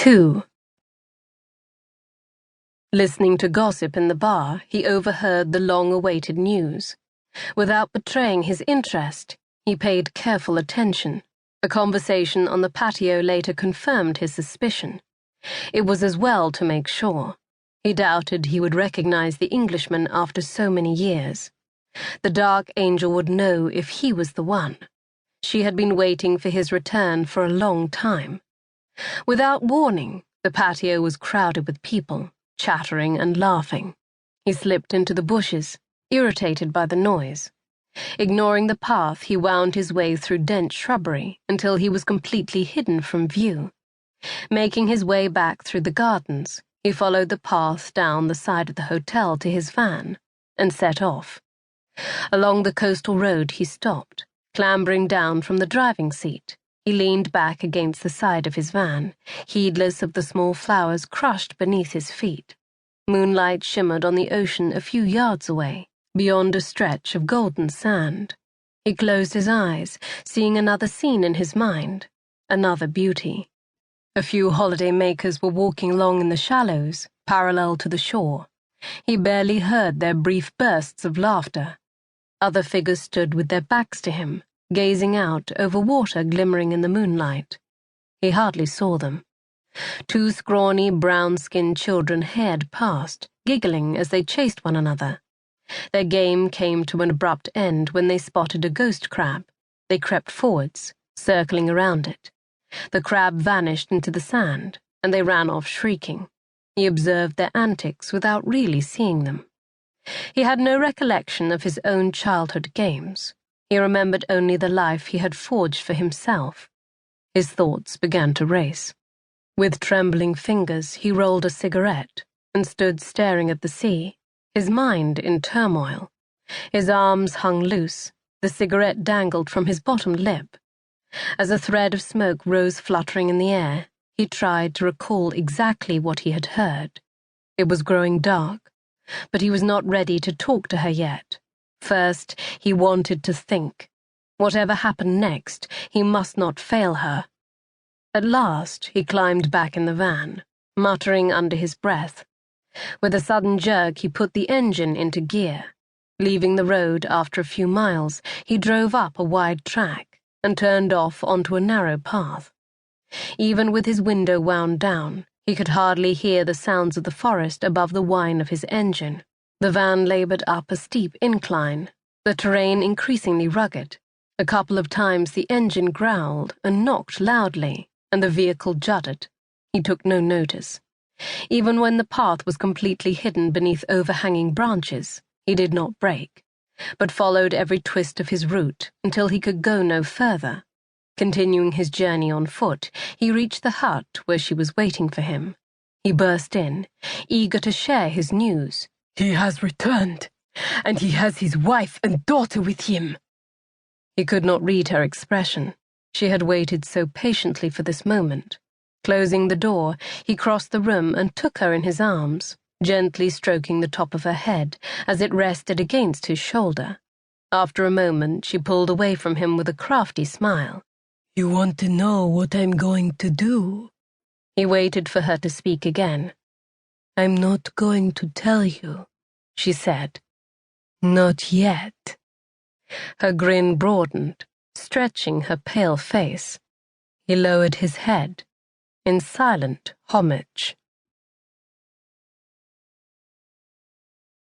2. Listening to gossip in the bar, he overheard the long-awaited news. Without betraying his interest, he paid careful attention. A conversation on the patio later confirmed his suspicion. It was as well to make sure. He doubted he would recognize the Englishman after so many years. The Dark Angel would know if he was the one. She had been waiting for his return for a long time. Without warning, the patio was crowded with people, chattering and laughing. He slipped into the bushes, irritated by the noise. Ignoring the path, he wound his way through dense shrubbery until he was completely hidden from view. Making his way back through the gardens, he followed the path down the side of the hotel to his van and set off. Along the coastal road, he stopped. Clambering down from the driving seat, he leaned back against the side of his van, heedless of the small flowers crushed beneath his feet. Moonlight shimmered on the ocean a few yards away, beyond a stretch of golden sand. He closed his eyes, seeing another scene in his mind, another beauty. A few holiday-makers were walking along in the shallows, parallel to the shore. He barely heard their brief bursts of laughter. Other figures stood with their backs to him, gazing out over water glimmering in the moonlight. He hardly saw them. Two scrawny, brown-skinned children haired past, giggling as they chased one another. Their game came to an abrupt end when they spotted a ghost crab. They crept forwards, circling around it. The crab vanished into the sand, and they ran off shrieking. He observed their antics without really seeing them. He had no recollection of his own childhood games. He remembered only the life he had forged for himself. His thoughts began to race. With trembling fingers, he rolled a cigarette and stood staring at the sea, his mind in turmoil. His arms hung loose, the cigarette dangled from his bottom lip. As a thread of smoke rose fluttering in the air, he tried to recall exactly what he had heard. It was growing dark, but he was not ready to talk to her yet. First, he wanted to think. Whatever happened next, he must not fail her. At last, he climbed back in the van, muttering under his breath. With a sudden jerk, he put the engine into gear. Leaving the road after a few miles, he drove up a wide track and turned off onto a narrow path. Even with his window wound down, he could hardly hear the sounds of the forest above the whine of his engine. The van labored up a steep incline, the terrain increasingly rugged. A couple of times the engine growled and knocked loudly, and the vehicle juddered. He took no notice. Even when the path was completely hidden beneath overhanging branches, he did not brake, but followed every twist of his route until he could go no further. Continuing his journey on foot, he reached the hut where she was waiting for him. He burst in, eager to share his news. "He has returned, and he has his wife and daughter with him." He could not read her expression. She had waited so patiently for this moment. Closing the door, he crossed the room and took her in his arms, gently stroking the top of her head as it rested against his shoulder. After a moment, she pulled away from him with a crafty smile. "You want to know what I'm going to do?" He waited for her to speak again. "I'm not going to tell you," she said. "Not yet." Her grin broadened, stretching her pale face. He lowered his head in silent homage.